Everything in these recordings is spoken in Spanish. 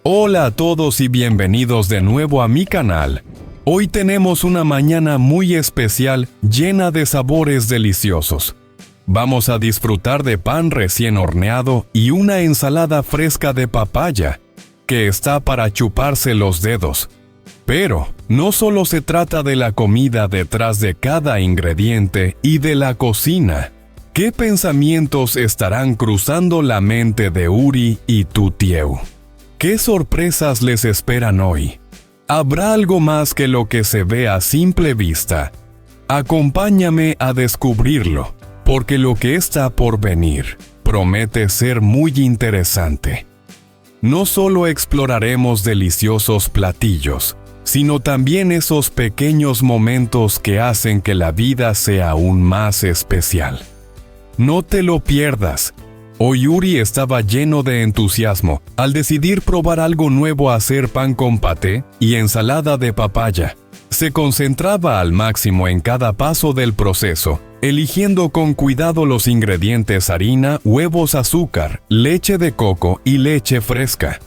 Hola a todos y bienvenidos de nuevo a mi canal. Hoy tenemos una mañana muy especial llena de sabores deliciosos. Vamos a disfrutar de pan recién horneado y una ensalada fresca de papaya, que está para chuparse los dedos. Pero no solo se trata de la comida detrás de cada ingrediente y de la cocina. ¿Qué pensamientos estarán cruzando la mente de Uri y Tutieu? ¿Qué sorpresas les esperan hoy? ¿Habrá algo más que lo que se ve a simple vista? Acompáñame a descubrirlo, porque lo que está por venir promete ser muy interesante. No solo exploraremos deliciosos platillos, sino también esos pequeños momentos que hacen que la vida sea aún más especial. No te lo pierdas. Hoy Uri estaba lleno de entusiasmo al decidir probar algo nuevo: hacer pan con paté y ensalada de papaya. Se concentraba al máximo en cada paso del proceso, eligiendo con cuidado los ingredientes: harina, huevos, azúcar, leche de coco y leche fresca.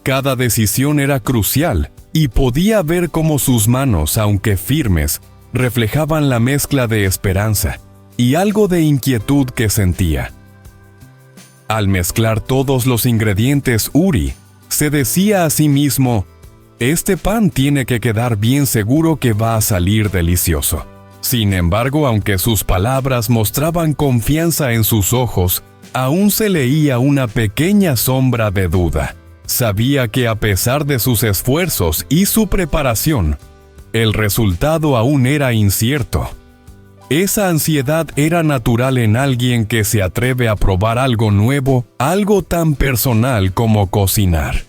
Cada decisión era crucial y podía ver cómo sus manos, aunque firmes, reflejaban la mezcla de esperanza y algo de inquietud que sentía. Al mezclar todos los ingredientes, Uri se decía a sí mismo: este pan tiene que quedar bien, seguro que va a salir delicioso. Sin embargo, aunque sus palabras mostraban confianza en sus ojos, aún se leía una pequeña sombra de duda. Sabía que a pesar de sus esfuerzos y su preparación, el resultado aún era incierto. Esa ansiedad era natural en alguien que se atreve a probar algo nuevo, algo tan personal como cocinar.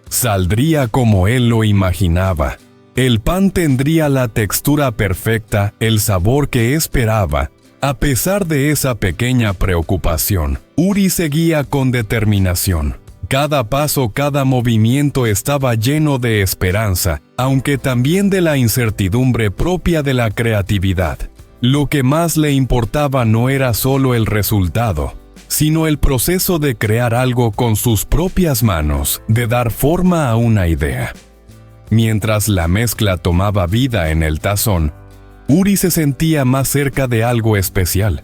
Saldría como él lo imaginaba. El pan tendría la textura perfecta, el sabor que esperaba. A pesar de esa pequeña preocupación, Uri seguía con determinación. Cada paso, cada movimiento estaba lleno de esperanza, aunque también de la incertidumbre propia de la creatividad. Lo que más le importaba no era solo el resultado, sino el proceso de crear algo con sus propias manos, de dar forma a una idea. Mientras la mezcla tomaba vida en el tazón, Uri se sentía más cerca de algo especial,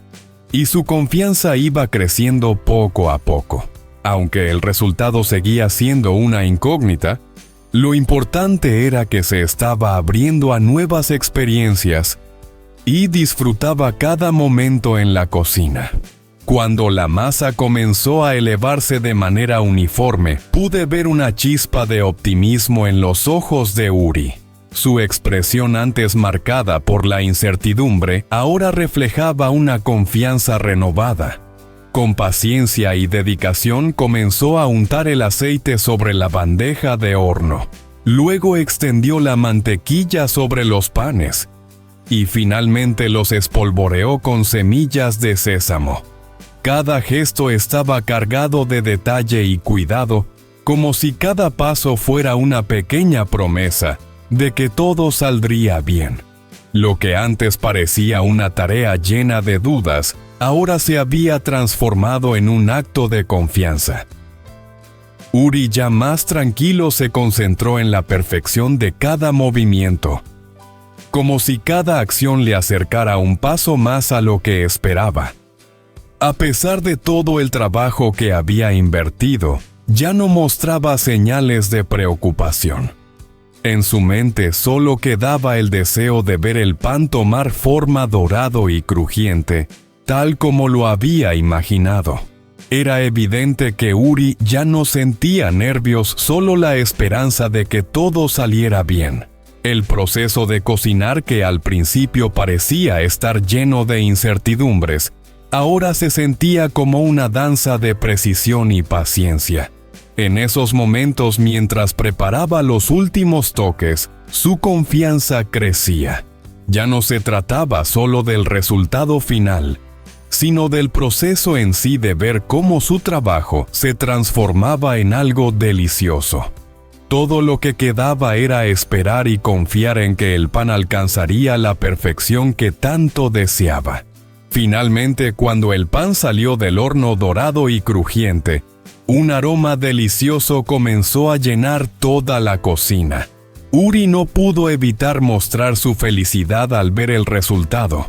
y su confianza iba creciendo poco a poco. Aunque el resultado seguía siendo una incógnita, lo importante era que se estaba abriendo a nuevas experiencias y disfrutaba cada momento en la cocina. Cuando la masa comenzó a elevarse de manera uniforme, pude ver una chispa de optimismo en los ojos de Uri. Su expresión, antes marcada por la incertidumbre, ahora reflejaba una confianza renovada. Con paciencia y dedicación comenzó a untar el aceite sobre la bandeja de horno. Luego extendió la mantequilla sobre los panes y finalmente los espolvoreó con semillas de sésamo. Cada gesto estaba cargado de detalle y cuidado, como si cada paso fuera una pequeña promesa de que todo saldría bien. Lo que antes parecía una tarea llena de dudas, ahora se había transformado en un acto de confianza. Uri, ya más tranquilo, se concentró en la perfección de cada movimiento, como si cada acción le acercara un paso más a lo que esperaba. A pesar de todo el trabajo que había invertido, ya no mostraba señales de preocupación. En su mente solo quedaba el deseo de ver el pan tomar forma, dorado y crujiente, tal como lo había imaginado. Era evidente que Uri ya no sentía nervios, solo la esperanza de que todo saliera bien. El proceso de cocinar, que al principio parecía estar lleno de incertidumbres, ahora se sentía como una danza de precisión y paciencia. En esos momentos, mientras preparaba los últimos toques, su confianza crecía. Ya no se trataba solo del resultado final, sino del proceso en sí, de ver cómo su trabajo se transformaba en algo delicioso. Todo lo que quedaba era esperar y confiar en que el pan alcanzaría la perfección que tanto deseaba. Finalmente, cuando el pan salió del horno dorado y crujiente, Un aroma delicioso comenzó a llenar toda la cocina. Uri no pudo evitar mostrar su felicidad al ver el resultado.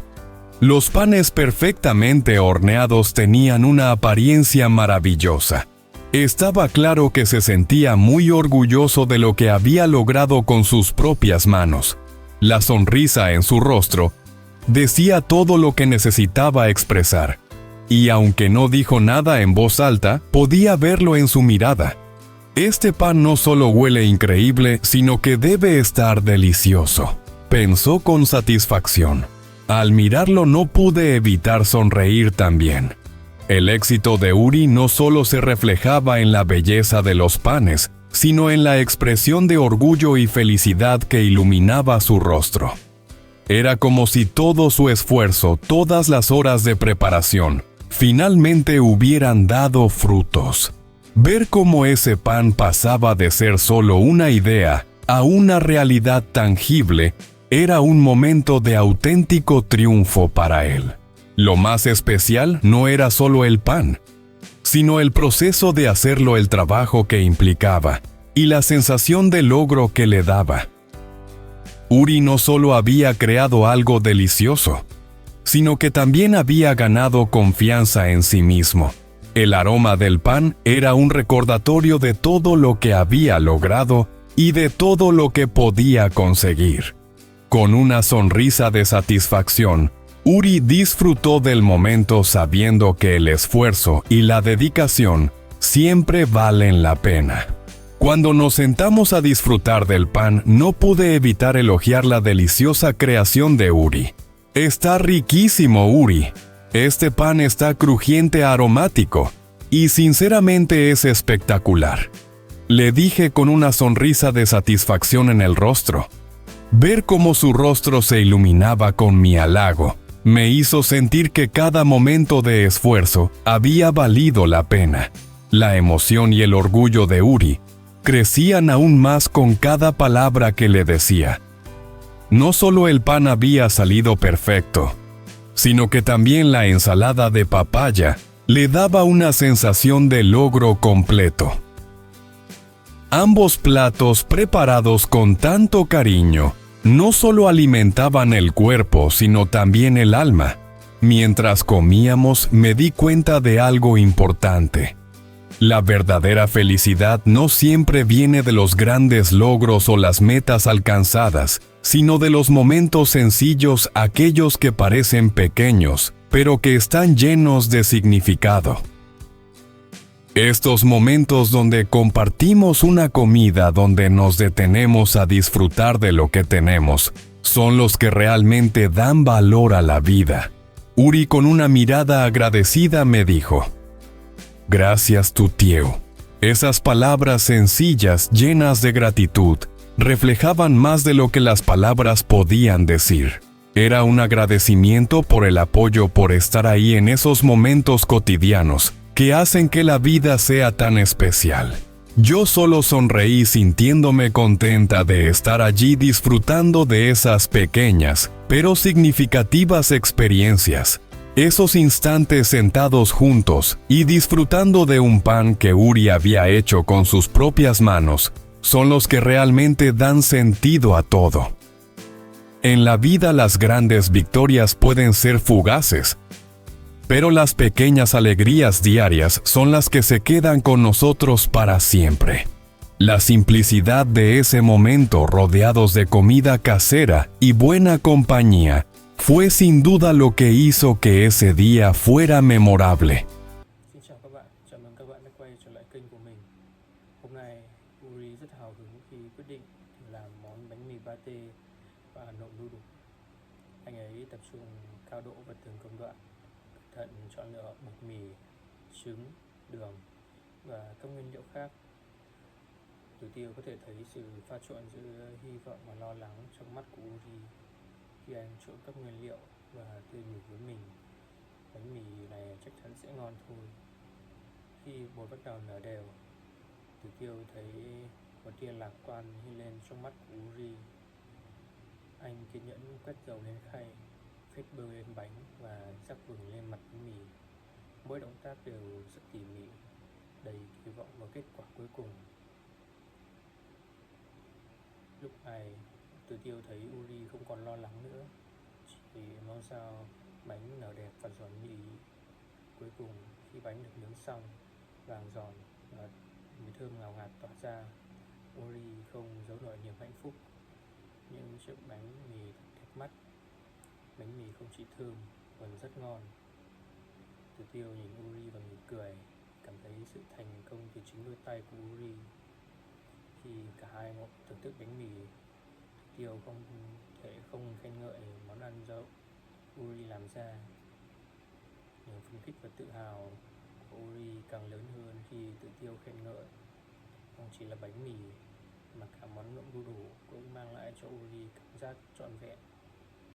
Los panes perfectamente horneados tenían una apariencia maravillosa. Estaba claro que se sentía muy orgulloso de lo que había logrado con sus propias manos. La sonrisa en su rostro decía todo lo que necesitaba expresar. Y aunque no dijo nada en voz alta, podía verlo en su mirada. Este pan no solo huele increíble, sino que debe estar delicioso, pensó con satisfacción. Al mirarlo no pude evitar sonreír también. El éxito de Uri no solo se reflejaba en la belleza de los panes, sino en la expresión de orgullo y felicidad que iluminaba su rostro. Era como si todo su esfuerzo, todas las horas de preparación, finalmente hubieran dado frutos. Ver cómo ese pan pasaba de ser solo una idea a una realidad tangible era un momento de auténtico triunfo para él. Lo más especial no era solo el pan, sino el proceso de hacerlo, el trabajo que implicaba y la sensación de logro que le daba. Uri no solo había creado algo delicioso, sino que también había ganado confianza en sí mismo. El aroma del pan era un recordatorio de todo lo que había logrado y de todo lo que podía conseguir. Con una sonrisa de satisfacción, Uri disfrutó del momento sabiendo que el esfuerzo y la dedicación siempre valen la pena. Cuando nos sentamos a disfrutar del pan, no pude evitar elogiar la deliciosa creación de Uri. Está riquísimo, Uri. Este pan está crujiente, aromático, y sinceramente es espectacular. Le dije con una sonrisa de satisfacción en el rostro. Ver cómo su rostro se iluminaba con mi halago me hizo sentir que cada momento de esfuerzo había valido la pena. La emoción y el orgullo de Uri crecían aún más con cada palabra que le decía. No solo el pan había salido perfecto, sino que también la ensalada de papaya le daba una sensación de logro completo. Ambos platos preparados con tanto cariño no solo alimentaban el cuerpo, sino también el alma. Mientras comíamos, me di cuenta de algo importante. La verdadera felicidad no siempre viene de los grandes logros o las metas alcanzadas, sino de los momentos sencillos, aquellos que parecen pequeños, pero que están llenos de significado. Estos momentos donde compartimos una comida, donde nos detenemos a disfrutar de lo que tenemos, son los que realmente dan valor a la vida. Uri, con una mirada agradecida, me dijo: «Gracias, tu tío». Esas palabras sencillas, llenas de gratitud, reflejaban más de lo que las palabras podían decir. Era un agradecimiento por el apoyo, por estar ahí en esos momentos cotidianos que hacen que la vida sea tan especial. Yo solo sonreí sintiéndome contenta de estar allí disfrutando de esas pequeñas, pero significativas experiencias. Esos instantes sentados juntos y disfrutando de un pan que Uri había hecho con sus propias manos, son los que realmente dan sentido a todo. En la vida las grandes victorias pueden ser fugaces, pero las pequeñas alegrías diarias son las que se quedan con nosotros para siempre. La simplicidad de ese momento, rodeados de comida casera y buena compañía, fue sin duda lo que hizo que ese día fuera memorable. Xin chào các bạn, chào mừng các bạn đã quay trở lại kênh của mình. Hôm nay Uri rất hào hứng khi quyết định làm món bánh mì pate và nộm đu đủ. Anh ấy tập trung cao độ vào từng công đoạn, cẩn thận chọn lựa bột mì, trứng, đường và các nguyên liệu khác. Tiểu Tiêu có thể thấy sự pha trộn giữa hy vọng và lo lắng trong mắt của Uri khi anh trộn các nguyên liệu và tự nhủ với mình, bánh mì này chắc chắn sẽ ngon thôi. Khi bột bắt đầu nở đều, Tiểu Tiêu thấy một tia lạc quan hiện lên trong mắt của Uri. Anh kiên nhẫn quét dầu lên khay, phết bơ lên bánh và rắc vừng lên mặt bánh mì. Mỗi động tác đều rất tỉ mỉ, đầy kỳ vọng vào kết quả cuối cùng. Lúc này, Từ Tiêu thấy Uri không còn lo lắng nữa, chỉ mong sao bánh nở đẹp và giòn như ý. Cuối cùng, khi bánh được nướng xong, vàng giòn và mùi thơm ngào ngạt tỏa ra, Uri không giấu nổi niềm hạnh phúc. Những chiếc bánh mì thật đẹp mắt. Bánh mì không chỉ thơm, còn rất ngon. Từ Tiêu nhìn Uri và mỉm cười, cảm thấy sự thành công từ chính đôi tay của Uri. Khi cả hai ngồi thưởng thức bánh mì, Từ Tiêu không thể không khen ngợi món ăn do Uri làm ra. Niềm phấn khích và tự hào của Uri càng lớn hơn khi Từ Tiêu khen ngợi không chỉ là bánh mì mà cả món nộm đu đủ cũng mang lại cho Uri cảm giác trọn vẹn